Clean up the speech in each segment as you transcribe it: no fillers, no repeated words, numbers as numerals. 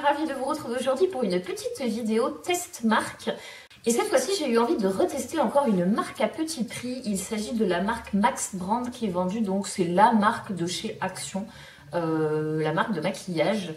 ravie de vous retrouver aujourd'hui pour une petite vidéo test marque. Et cette fois-ci, j'ai eu envie de retester encore une marque à petit prix. Il s'agit de la marque Max Brand qui est vendue, donc c'est la marque de chez Action, la marque de maquillage.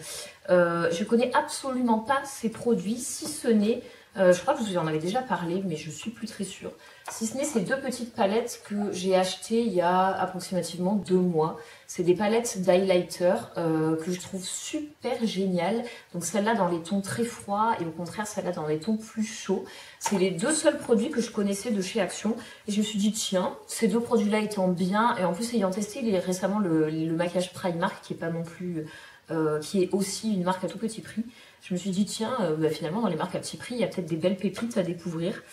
Je connais absolument pas ces produits, si ce n'est, je crois que je vous en avais déjà parlé, mais je suis plus très sûre. Si ce n'est ces deux petites palettes que j'ai achetées il y a approximativement 2 mois. C'est des palettes d'highlighter que je trouve super géniales. Donc celle-là dans les tons très froids et au contraire celle-là dans les tons plus chauds. C'est les deux seuls produits que je connaissais de chez Action. Et je me suis dit tiens, ces deux produits-là étant bien, et en plus ayant testé récemment le maquillage Primark qui est pas non plus... qui est aussi une marque à tout petit prix. Je me suis dit tiens, finalement dans les marques à petit prix, il y a peut-être des belles pépites à découvrir.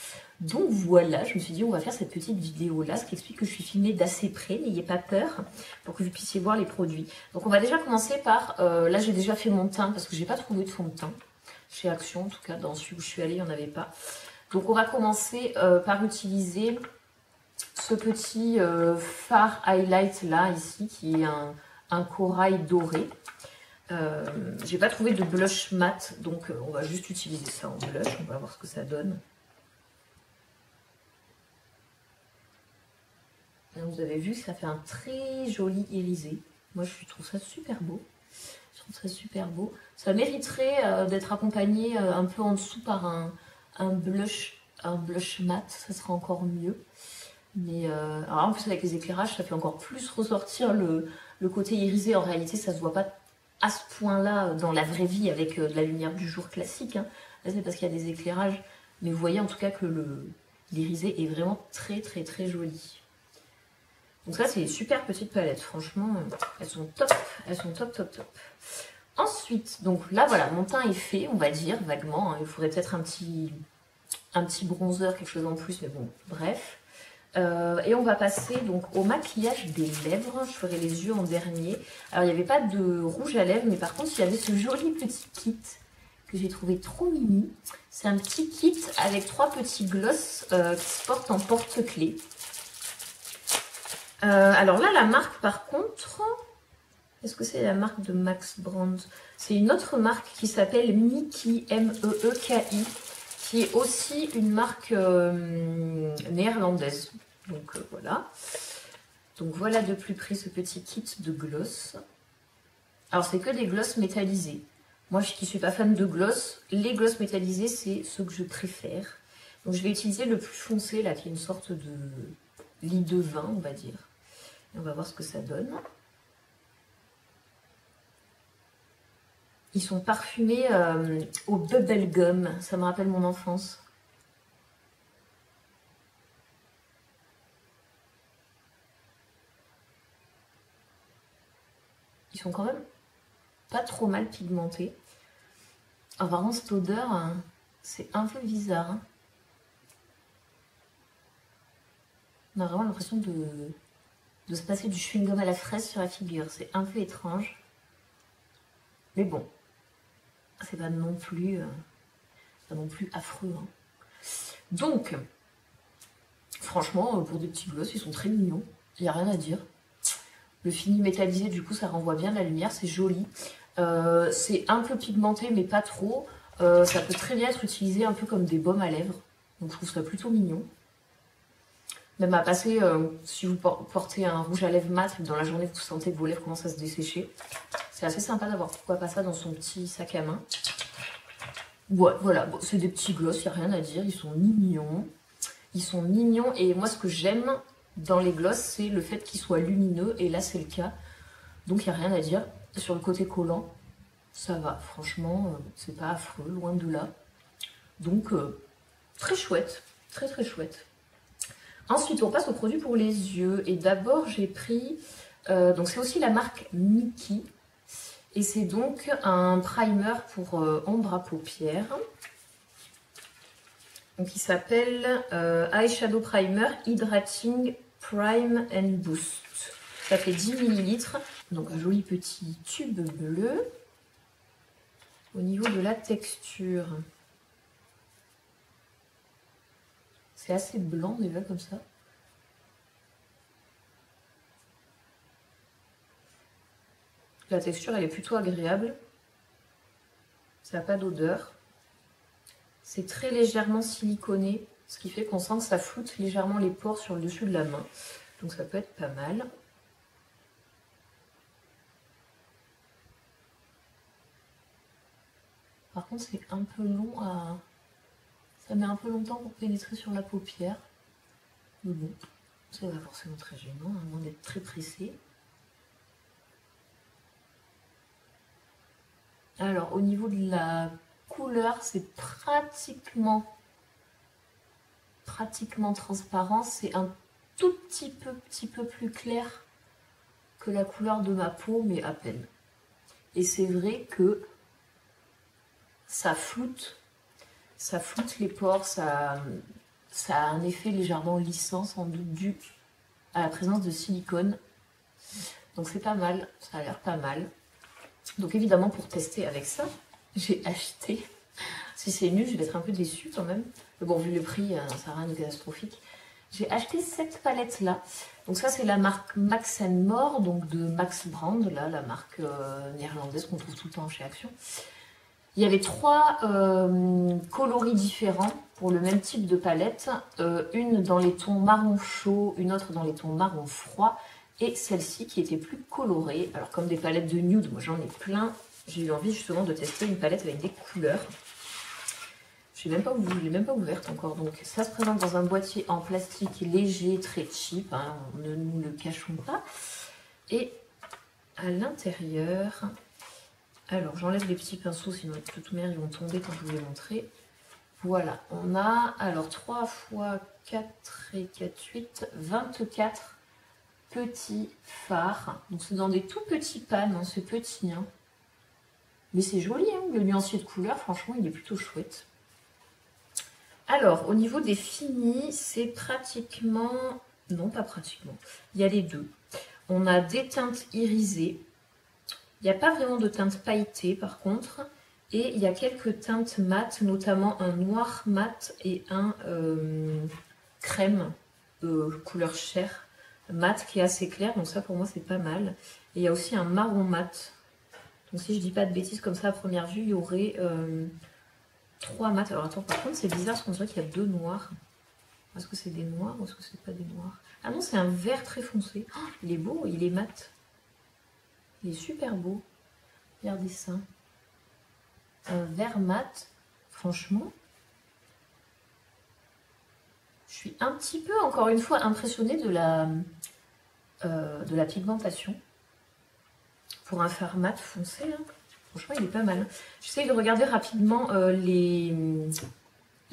Donc voilà, je me suis dit on va faire cette petite vidéo là, ce qui explique que je suis filmée d'assez près, n'ayez pas peur, pour que vous puissiez voir les produits. Donc on va déjà commencer par, là j'ai déjà fait mon teint parce que j'ai pas trouvé de fond de teint chez Action, en tout cas dans celui où je suis allée il n'y en avait pas. Donc on va commencer par utiliser ce petit fard highlight là ici qui est un corail doré. J'ai pas trouvé de blush mat, donc on va juste utiliser ça en blush, on va voir ce que ça donne. Vous avez vu, ça fait un très joli irisé. Moi, je trouve ça super beau. Je trouve ça super beau. Ça mériterait d'être accompagné un peu en dessous par un blush mat. Ça sera encore mieux. Mais alors en plus, avec les éclairages, ça fait encore plus ressortir le côté irisé. En réalité, ça se voit pas à ce point-là dans la vraie vie avec de la lumière du jour classique. Hein. Là, c'est parce qu'il y a des éclairages. Mais vous voyez en tout cas que l'irisé est vraiment très très très joli. Donc ça, c'est une super petite palette. Franchement, elles sont top. Elles sont top, top, top. Ensuite, donc là, voilà, mon teint est fait, on va dire, vaguement. Hein. Il faudrait peut-être un petit bronzer, quelque chose en plus, mais bon, bref. Et on va passer donc au maquillage des lèvres. Je ferai les yeux en dernier. Alors, il n'y avait pas de rouge à lèvres, mais par contre, il y avait ce joli petit kit que j'ai trouvé trop mimi. C'est un petit kit avec 3 petits gloss qui se portent en porte-clés. Alors là, la marque, par contre, est-ce que c'est la marque de Max Brand? C'est une autre marque qui s'appelle Meeki, M-E-E-K-I, qui est aussi une marque néerlandaise. Donc voilà. Donc voilà de plus près ce petit kit de gloss. Alors c'est que des gloss métallisés. Moi qui ne suis pas fan de gloss, les gloss métallisés c'est ce que je préfère. Donc je vais utiliser le plus foncé là, qui est une sorte de lit de vin, on va dire. Et on va voir ce que ça donne. Ils sont parfumés au bubblegum. Ça me rappelle mon enfance. Ils sont quand même pas trop mal pigmentés. Alors, vraiment, cette odeur, c'est un peu bizarre. Hein. On a vraiment l'impression de se passer du chewing-gum à la fraise sur la figure. C'est un peu étrange. Mais bon, c'est pas non plus affreux. Hein. Donc, franchement, pour des petits gloss, ils sont très mignons. Il n'y a rien à dire. Le fini métallisé, du coup, ça renvoie bien de la lumière. C'est joli. C'est un peu pigmenté, mais pas trop. Ça peut très bien être utilisé un peu comme des baumes à lèvres. Donc, je trouve ça plutôt mignon. Même à passer, si vous portez un rouge à lèvres mat, dans la journée vous sentez que vos lèvres commencent à se dessécher. C'est assez sympa d'avoir pourquoi pas ça dans son petit sac à main. Ouais, voilà, bon, c'est des petits gloss, il n'y a rien à dire, ils sont mignons. Ils sont mignons et moi ce que j'aime dans les gloss, c'est le fait qu'ils soient lumineux et là c'est le cas. Donc il n'y a rien à dire. Sur le côté collant, ça va, franchement, c'est pas affreux, loin de là. Donc très chouette, très très chouette. Ensuite, on passe aux produits pour les yeux. Et d'abord, j'ai pris... donc, c'est aussi la marque Meeki. Et c'est donc un primer pour ombre à paupières. Donc, il s'appelle Eyeshadow Primer Hydrating Prime and Boost. Ça fait 10 ml. Donc, un joli petit tube bleu. Au niveau de la texture... C'est assez blanc déjà comme ça. La texture elle est plutôt agréable. Ça n'a pas d'odeur. C'est très légèrement siliconé, ce qui fait qu'on sent que ça floute légèrement les pores sur le dessus de la main. Donc ça peut être pas mal. Par contre, c'est un peu long à... Ça met un peu longtemps pour pénétrer sur la paupière. Mais bon, c'est pas forcément très gênant, à moins d'être très pressé. Alors, au niveau de la couleur, c'est pratiquement transparent. C'est un tout petit peu plus clair que la couleur de ma peau, mais à peine. Et c'est vrai que ça floute les pores, ça a un effet légèrement lissant, sans doute dû à la présence de silicone. Donc c'est pas mal, ça a l'air pas mal. Donc évidemment, pour tester avec ça, j'ai acheté, si c'est nul, je vais être un peu déçue quand même. Mais bon, vu le prix, ça n'a rien de catastrophique. J'ai acheté cette palette-là. Donc ça, c'est la marque Max & More, donc de Max Brand, là, la marque néerlandaise qu'on trouve tout le temps chez Action. Il y avait 3 coloris différents pour le même type de palette. Une dans les tons marron chaud, une autre dans les tons marron froid. Et celle-ci qui était plus colorée. Alors comme des palettes de nude, moi j'en ai plein. J'ai eu envie justement de tester une palette avec des couleurs. Je ne l'ai même pas ouverte encore. Donc ça se présente dans un boîtier en plastique léger, très cheap. Hein, ne nous le cachons pas. Et à l'intérieur... Alors, j'enlève les petits pinceaux, sinon de toute manière, ils vont tomber quand je vous les montrer. Voilà, on a alors 3 x 4 et 4, 8, 24 petits fards. Donc, c'est dans des tout petits pans, hein, c'est petit. Hein. Mais c'est joli, hein, le nuancier de couleur, franchement, il est plutôt chouette. Alors, au niveau des finis, c'est pratiquement... Non, pas pratiquement. Il y a les deux. On a des teintes irisées. Il n'y a pas vraiment de teinte pailletée par contre, et il y a quelques teintes mates, notamment un noir mat et un crème couleur chair mat qui est assez clair, donc ça pour moi c'est pas mal. Et il y a aussi un marron mat, donc si je dis pas de bêtises comme ça à première vue, il y aurait 3 mats. Alors attends, par contre c'est bizarre parce qu'on dirait qu'il y a 2 noirs. Est-ce que c'est des noirs ou est-ce que c'est pas des noirs? Ah non, c'est un vert très foncé. Oh, il est beau, il est mat. Il est super beau. Regardez ça. Un vert mat. Franchement, je suis un petit peu, encore une fois, impressionnée de la pigmentation. Pour un fard mat foncé, hein. Franchement, il est pas mal. J'essaye de regarder rapidement la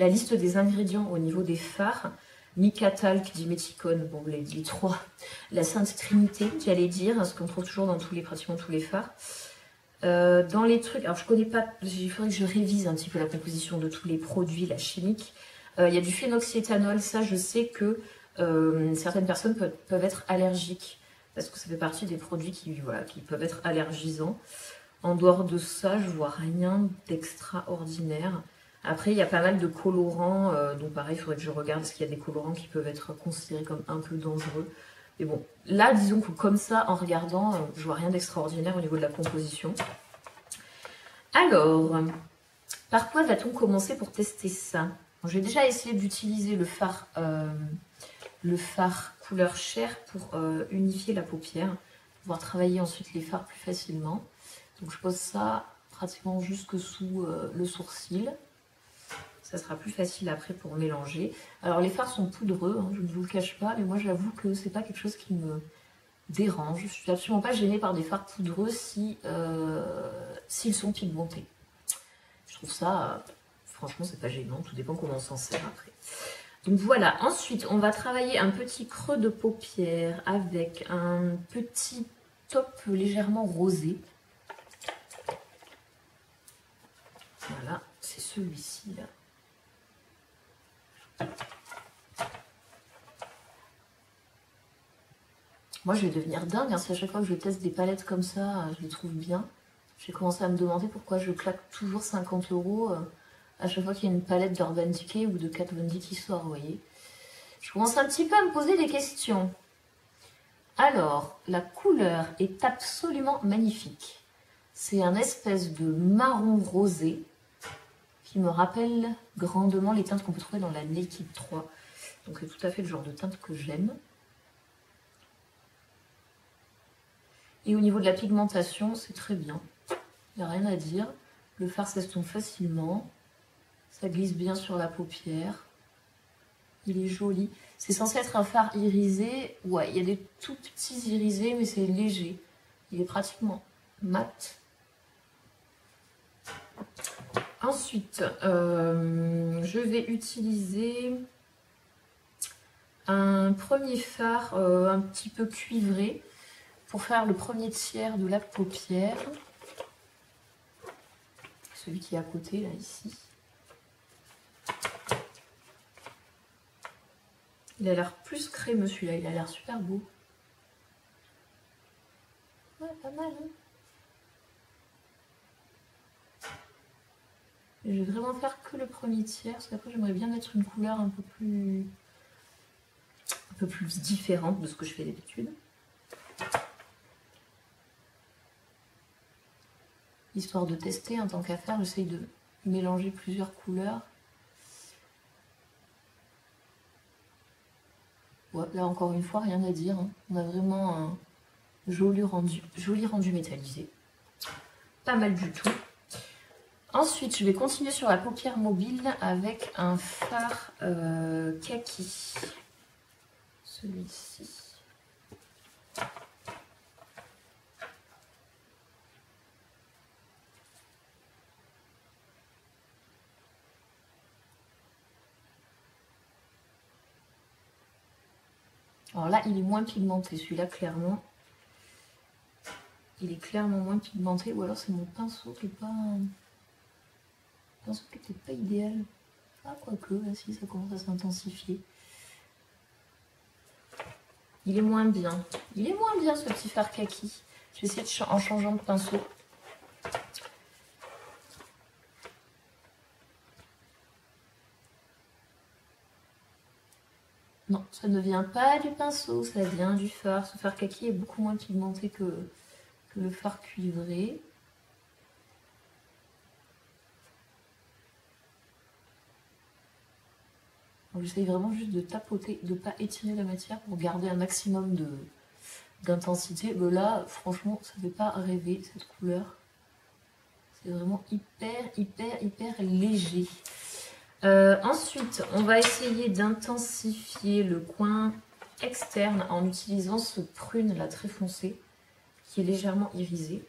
liste des ingrédients au niveau des fards. Mica Talc, Diméthicone, bon les 3, la Sainte Trinité, j'allais dire, ce qu'on trouve toujours dans pratiquement tous les fards. Dans les trucs, alors je connais pas, il faudrait que je révise un petit peu la composition de tous les produits, la chimique. Il y a du phénoxyéthanol, ça je sais que certaines personnes peuvent être allergiques, parce que ça fait partie des produits qui peuvent être allergisants. En dehors de ça, je vois rien d'extraordinaire. Après, il y a pas mal de colorants, donc pareil, il faudrait que je regarde parce qu'il y a des colorants qui peuvent être considérés comme un peu dangereux. Mais bon, là, disons que comme ça, en regardant, je vois rien d'extraordinaire au niveau de la composition. Alors, par quoi va-t-on commencer pour tester ça? J'ai déjà essayé d'utiliser le fard couleur chair pour unifier la paupière, pouvoir travailler ensuite les fards plus facilement. Donc je pose ça pratiquement jusque sous le sourcil. Ça sera plus facile après pour mélanger. Alors les fards sont poudreux, hein, je ne vous le cache pas, mais moi j'avoue que c'est pas quelque chose qui me dérange. Je suis absolument pas gênée par des fards poudreux si s'ils sont pigmentés. Je trouve ça, franchement c'est pas gênant, tout dépend comment on s'en sert après. Donc voilà, ensuite on va travailler un petit creux de paupière avec un petit top légèrement rosé. Voilà, c'est celui-ci là. Moi je vais devenir dingue, hein, si à chaque fois que je teste des palettes comme ça, je les trouve bien. J'ai commencé à me demander pourquoi je claque toujours 50 € à chaque fois qu'il y a une palette d'Urban Decay ou de Kat Von D qui sort, vous voyez. Je commence un petit peu à me poser des questions. Alors, la couleur est absolument magnifique. C'est un espèce de marron rosé. qui me rappelle grandement les teintes qu'on peut trouver dans la Naked 3. Donc c'est tout à fait le genre de teinte que j'aime. Et au niveau de la pigmentation, c'est très bien. Il n'y a rien à dire. Le fard s'estompe facilement. Ça glisse bien sur la paupière. Il est joli. C'est censé être un fard irisé. Ouais, il y a des tout petits irisés, mais c'est léger. Il est pratiquement mat. Ensuite, je vais utiliser un premier fard un petit peu cuivré pour faire le premier tiers de la paupière. Celui qui est à côté, là, ici. Il a l'air plus crémeux, celui-là. Il a l'air super beau. Ouais, pas mal, hein. Je vais vraiment faire que le premier tiers, parce qu'après, j'aimerais bien mettre une couleur un peu plus différente de ce que je fais d'habitude. Histoire de tester, en tant qu'à faire, j'essaye de mélanger plusieurs couleurs. Ouais, là, encore une fois, rien à dire, hein. On a vraiment un joli rendu métallisé. Pas mal du tout. Ensuite, je vais continuer sur la paupière mobile avec un fard kaki. Celui-ci. Alors là, il est moins pigmenté, celui-là, clairement. Il est clairement moins pigmenté, ou alors c'est mon pinceau qui n'est pas... pinceau qui n'était pas idéal. Ah, quoique, là, si, ça commence à s'intensifier. Il est moins bien. Il est moins bien, ce petit fard kaki. Je vais essayer en changeant de pinceau. Non, ça ne vient pas du pinceau, ça vient du fard. Ce fard kaki est beaucoup moins pigmenté que le fard cuivré. J'essaye vraiment juste de tapoter, de ne pas étirer la matière pour garder un maximum d'intensité. Là, franchement, ça ne fait pas rêver cette couleur. C'est vraiment hyper léger. Ensuite, on va essayer d'intensifier le coin externe en utilisant ce prune là très foncé qui est légèrement irisé.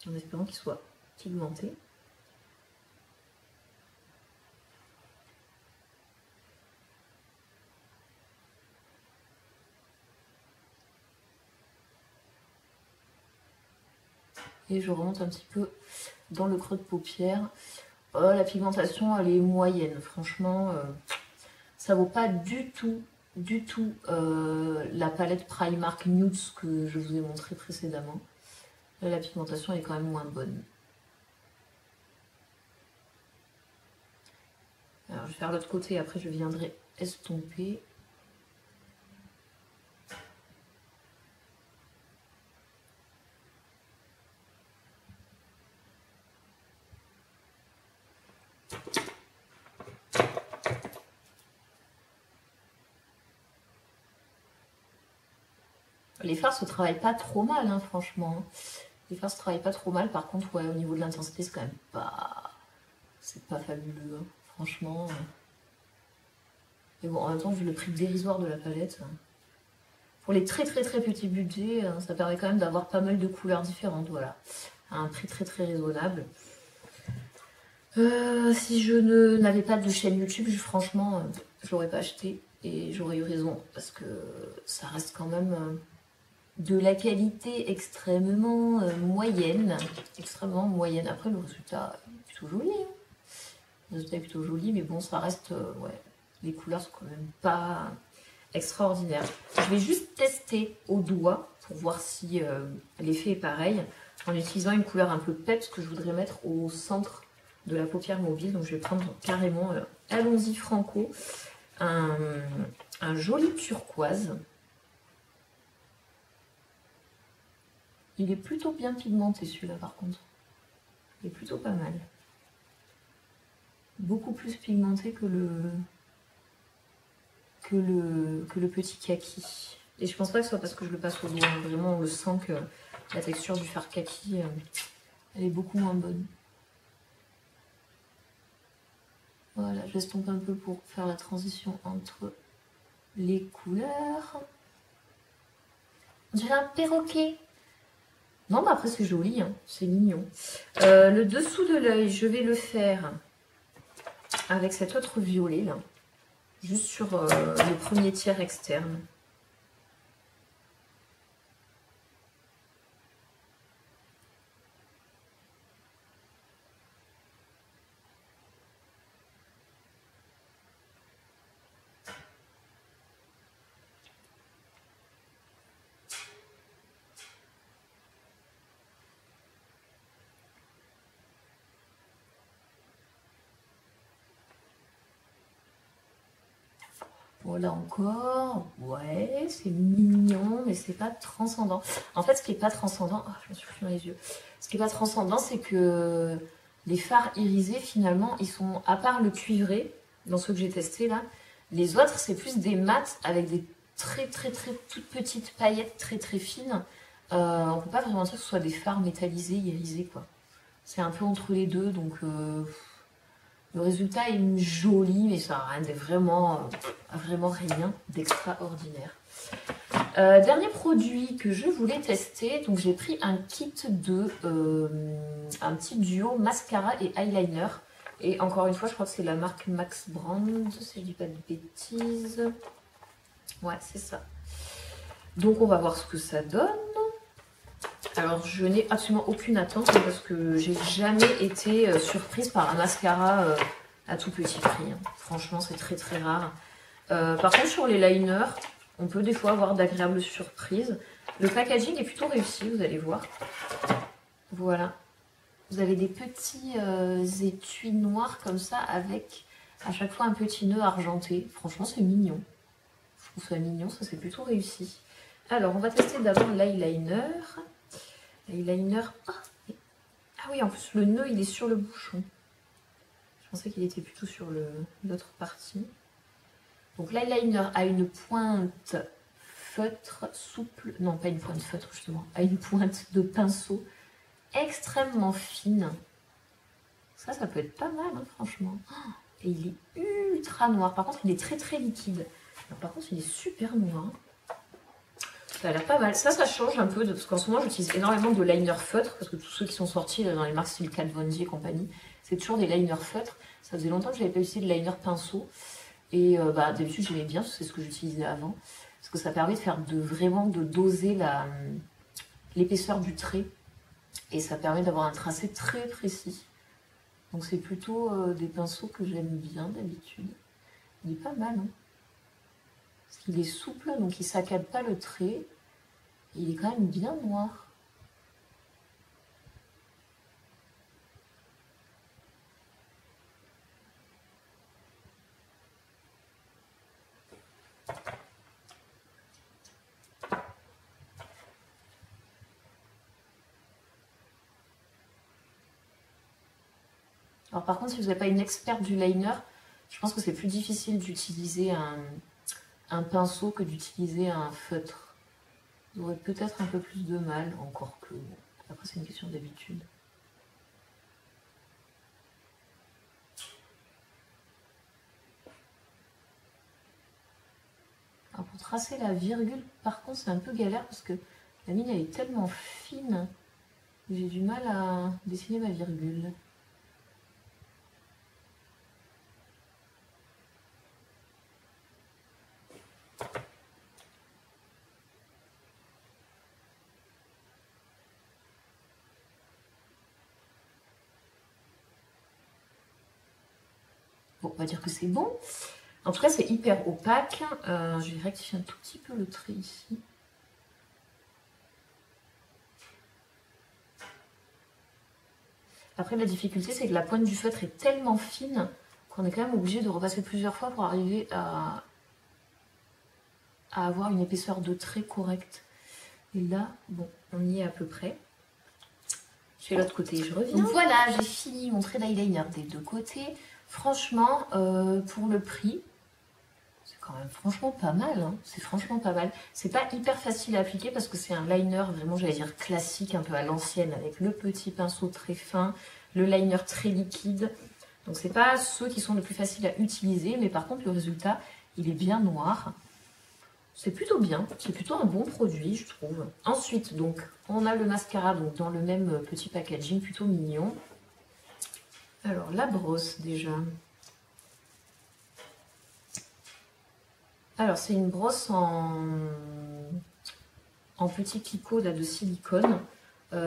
En espérant qu'il soit pigmenté. Et je remonte un petit peu dans le creux de paupière. La pigmentation, elle est moyenne. Franchement, ça vaut pas du tout la palette Primark Nudes que je vous ai montré précédemment. Là, la pigmentation est quand même moins bonne. Alors, je vais faire l'autre côté, après je viendrai estomper. Les fards se travaillent pas trop mal, hein, franchement. Les fards se travaillent pas trop mal. Par contre, ouais, au niveau de l'intensité, c'est quand même pas... c'est pas fabuleux, hein, franchement. Mais bon, en même temps, vu le prix dérisoire de la palette, pour les très petits budgets, ça permet quand même d'avoir pas mal de couleurs différentes, voilà. À un prix très raisonnable. Si je n'avais pas de chaîne YouTube, franchement, je l'aurais pas acheté. Et j'aurais eu raison, parce que ça reste quand même... de la qualité extrêmement moyenne. Extrêmement moyenne. Après, le résultat est plutôt joli. Hein. Le résultat est plutôt joli, mais bon, ça reste... ouais, les couleurs sont quand même pas extraordinaires. Je vais juste tester au doigt pour voir si l'effet est pareil. En utilisant une couleur un peu peps que je voudrais mettre au centre de la paupière mobile. Donc, je vais prendre carrément, allons-y franco, un joli turquoise. Il est plutôt bien pigmenté celui-là par contre. Il est plutôt pas mal. Beaucoup plus pigmenté que le petit kaki. Et je pense pas que ce soit parce que je le passe au doigt. Vraiment, on le sent que la texture du fard kaki, elle est beaucoup moins bonne. Voilà, j'estompe un peu pour faire la transition entre les couleurs. On dirait un perroquet. Non, mais après c'est joli, hein. C'est mignon. Le dessous de l'œil, je vais le faire avec cet autre violet là. Juste sur le premier tiers externe. Voilà encore, ouais, c'est mignon, mais c'est pas transcendant. En fait, ce qui est pas transcendant, je me suis pris dans les yeux. Ce qui est pas transcendant, c'est que les fards irisés, finalement, ils sont, à part le cuivré, dans ceux que j'ai testés là, les autres, c'est plus des mats avec des très toutes petites paillettes très fines. On peut pas vraiment dire que ce soit des fards métallisés, irisés, quoi. C'est un peu entre les deux, donc... le résultat est joli, mais ça n'a rien de vraiment rien d'extraordinaire. Dernier produit que je voulais tester, donc j'ai pris un kit de un petit duo mascara et eyeliner. Et encore une fois, je crois que c'est la marque Max Brand, si je dis pas de bêtises. Ouais, c'est ça. Donc on va voir ce que ça donne. Alors je n'ai absolument aucune attente parce que j'ai jamais été surprise par un mascara à tout petit prix. Hein. Franchement, c'est très rare. Par contre, sur les liners, on peut des fois avoir d'agréables surprises. Le packaging est plutôt réussi, vous allez voir. Voilà. Vous avez des petits étuis noirs comme ça avec à chaque fois un petit nœud argenté. Franchement, c'est mignon. Je trouve ça mignon, ça c'est plutôt réussi. Alors, on va tester d'abord l'eyeliner. L'eyeliner. Ah oui, en plus, le nœud, il est sur le bouchon. Je pensais qu'il était plutôt sur l'autre partie. Donc, l'eyeliner a une pointe feutre, souple. Non, pas une pointe feutre, justement. A une pointe de pinceau extrêmement fine. Ça peut être pas mal, hein, franchement. Et il est ultra noir. Par contre, il est très liquide. Alors, par contre, il est super noir. Ça a l'air pas mal. Ça change un peu, parce qu'en ce moment, j'utilise énormément de liner feutre, parce que tous ceux qui sont sortis dans les marques style Kat Von D et compagnie, c'est toujours des liners feutres. Ça faisait longtemps que je n'avais pas utilisé de liner pinceau. Et d'habitude, j'aimais bien, c'est ce que j'utilisais avant. Parce que ça permet de faire vraiment de doser l'épaisseur du trait. Et ça permet d'avoir un tracé très précis. Donc c'est plutôt des pinceaux que j'aime bien d'habitude. Il est pas mal, hein. Parce qu'il est souple, donc il ne saccade pas le trait. Il est quand même bien noir. Alors par contre, si vous n'êtes pas une experte du liner, je pense que c'est plus difficile d'utiliser un pinceau que d'utiliser un feutre. Vous aurez peut-être un peu plus de mal, encore que... Bon, après, c'est une question d'habitude. Alors pour tracer la virgule, par contre, c'est un peu galère parce que la mine, elle est tellement fine que j'ai du mal à dessiner ma virgule. Bon, on va dire que c'est bon. En tout cas, c'est hyper opaque. Je vais rectifier un tout petit peu le trait ici. Après, la difficulté, c'est que la pointe du feutre est tellement fine qu'on est quand même obligé de repasser plusieurs fois pour arriver à avoir une épaisseur de trait correcte. Et là, bon, on y est à peu près. fais l'autre côté, je reviens. Donc voilà, j'ai fini mon trait d'eyeliner des deux côtés. Franchement, pour le prix, c'est quand même franchement pas mal. Hein. C'est franchement pas mal. C'est pas hyper facile à appliquer parce que c'est un liner vraiment, j'allais dire, classique, un peu à l'ancienne, avec le petit pinceau très fin, le liner très liquide. Donc c'est pas ceux qui sont les plus faciles à utiliser, mais par contre le résultat, il est bien noir. C'est plutôt bien, c'est plutôt un bon produit, je trouve. Ensuite, donc, on a le mascara donc, dans le même petit packaging, plutôt mignon. Alors, la brosse, déjà. Alors, c'est une brosse en petit picot là, de silicone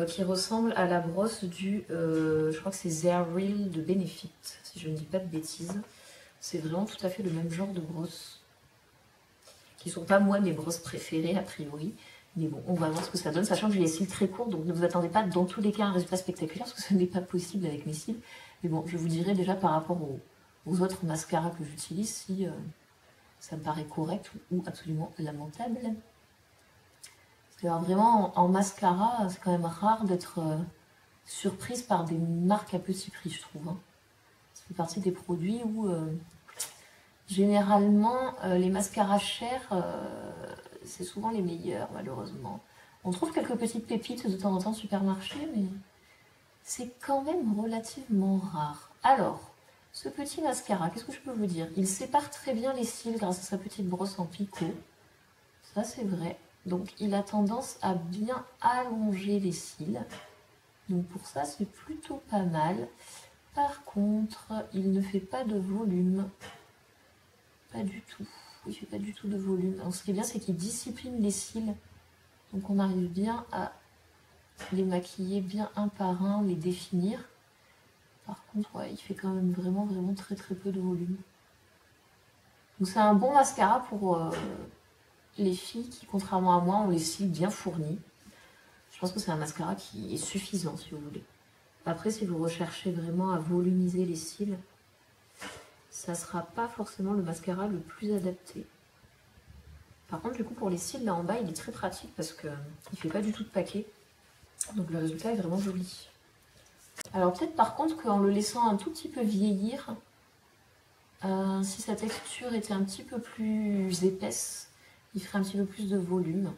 qui ressemble à la brosse du... je crois que c'est Zeril de Benefit, si je ne dis pas de bêtises. C'est vraiment tout à fait le même genre de brosse. Qui ne sont pas moi mes brosses préférées a priori, mais bon, on va voir ce que ça donne, sachant que j'ai les cils très courts, donc ne vous attendez pas dans tous les cas à un résultat spectaculaire, parce que ce n'est pas possible avec mes cils, mais bon, je vous dirai déjà par rapport aux autres mascaras que j'utilise, si ça me paraît correct ou absolument lamentable. Parce que alors, vraiment, en mascara, c'est quand même rare d'être surprise par des marques à petit prix, je trouve. Hein. Ça fait partie des produits où... généralement, les mascaras chers, c'est souvent les meilleurs, malheureusement. On trouve quelques petites pépites de temps en temps au supermarché, mais c'est quand même relativement rare. Alors, ce petit mascara, qu'est-ce que je peux vous dire? Il sépare très bien les cils grâce à sa petite brosse en picot. Ça, c'est vrai. Donc, il a tendance à bien allonger les cils. Donc, pour ça, c'est plutôt pas mal. Par contre, il ne fait pas de volume. Pas du tout. Il fait pas du tout de volume. Alors, ce qui est bien, c'est qu'il discipline les cils. Donc on arrive bien à les maquiller bien un par un, les définir. Par contre, ouais, il fait quand même vraiment très peu de volume. Donc c'est un bon mascara pour les filles qui, contrairement à moi, ont les cils bien fournis. Je pense que c'est un mascara qui est suffisant, si vous voulez. Après, si vous recherchez vraiment à volumiser les cils, ça ne sera pas forcément le mascara le plus adapté. Par contre, du coup, pour les cils, là en bas, il est très pratique parce qu'il ne fait pas du tout de paquet. Donc le résultat est vraiment joli. Alors peut-être par contre qu'en le laissant un tout petit peu vieillir, si sa texture était un petit peu plus épaisse, il ferait un petit peu plus de volume.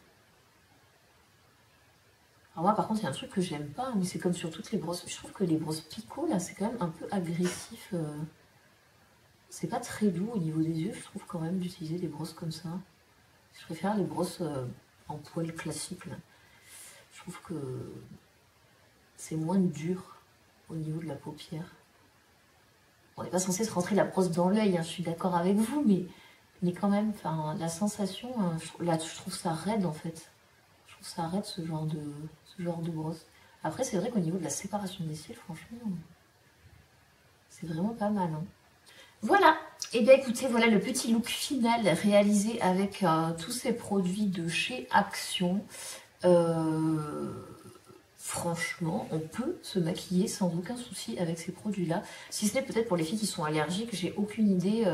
Alors moi, par contre, il y a un truc que j'aime pas, mais c'est comme sur toutes les brosses. Je trouve que les brosses Picot, là, c'est quand même un peu agressif. C'est pas très doux au niveau des yeux, je trouve quand même d'utiliser des brosses comme ça. Je préfère les brosses en poil classique, là. Je trouve que c'est moins dur au niveau de la paupière. On n'est pas censé se rentrer la brosse dans l'œil, hein, je suis d'accord avec vous, mais quand même, la sensation, là, je trouve ça raide en fait. Je trouve ça raide ce genre de brosse. Après, c'est vrai qu'au niveau de la séparation des cils, franchement, c'est vraiment pas mal. Hein. Voilà, et bien écoutez, voilà le petit look final réalisé avec tous ces produits de chez Action. Franchement, on peut se maquiller sans aucun souci avec ces produits-là. Si ce n'est peut-être pour les filles qui sont allergiques, j'ai aucune idée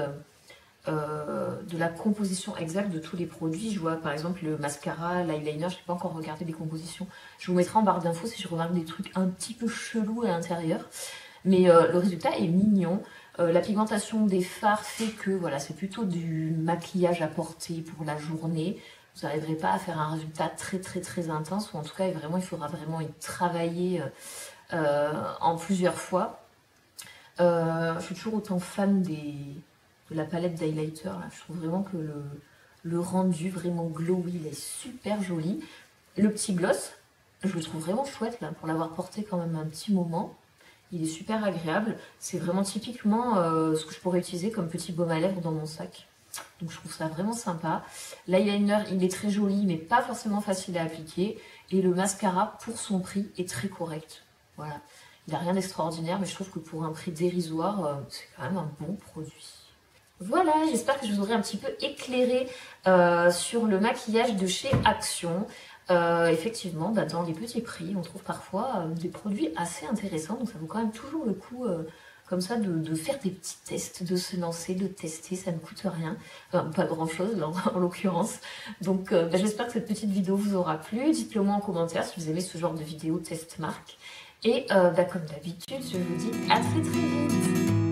de la composition exacte de tous les produits. Je vois par exemple le mascara, l'eyeliner, je n'ai pas encore regardé les compositions. Je vous mettrai en barre d'infos si je remarque des trucs un petit peu chelous à l'intérieur. Mais le résultat est mignon. La pigmentation des fards fait que voilà, c'est plutôt du maquillage à porter pour la journée. Vous n'arriverez pas à faire un résultat très intense, ou en tout cas il faudra vraiment y travailler en plusieurs fois. Je suis toujours autant fan de la palette d'highlighter. Je trouve vraiment que le rendu vraiment glowy, il est super joli. Le petit gloss, je le trouve vraiment chouette là, pour l'avoir porté quand même un petit moment. Il est super agréable. C'est vraiment typiquement ce que je pourrais utiliser comme petit baume à lèvres dans mon sac. Donc je trouve ça vraiment sympa. L'eyeliner, il est très joli, mais pas forcément facile à appliquer. Et le mascara, pour son prix, est très correct. Voilà. Il n'a rien d'extraordinaire, mais je trouve que pour un prix dérisoire, c'est quand même un bon produit. Voilà, j'espère que je vous aurai un petit peu éclairé sur le maquillage de chez Action. Effectivement, dans les petits prix, on trouve parfois des produits assez intéressants. Donc ça vaut quand même toujours le coup... comme ça, de faire des petits tests, de se lancer, de tester, ça ne coûte rien. Enfin, pas grand chose en l'occurrence. Donc j'espère que cette petite vidéo vous aura plu. Dites-le moi en commentaire si vous aimez ce genre de vidéo test marque. Et comme d'habitude, je vous dis à très très vite.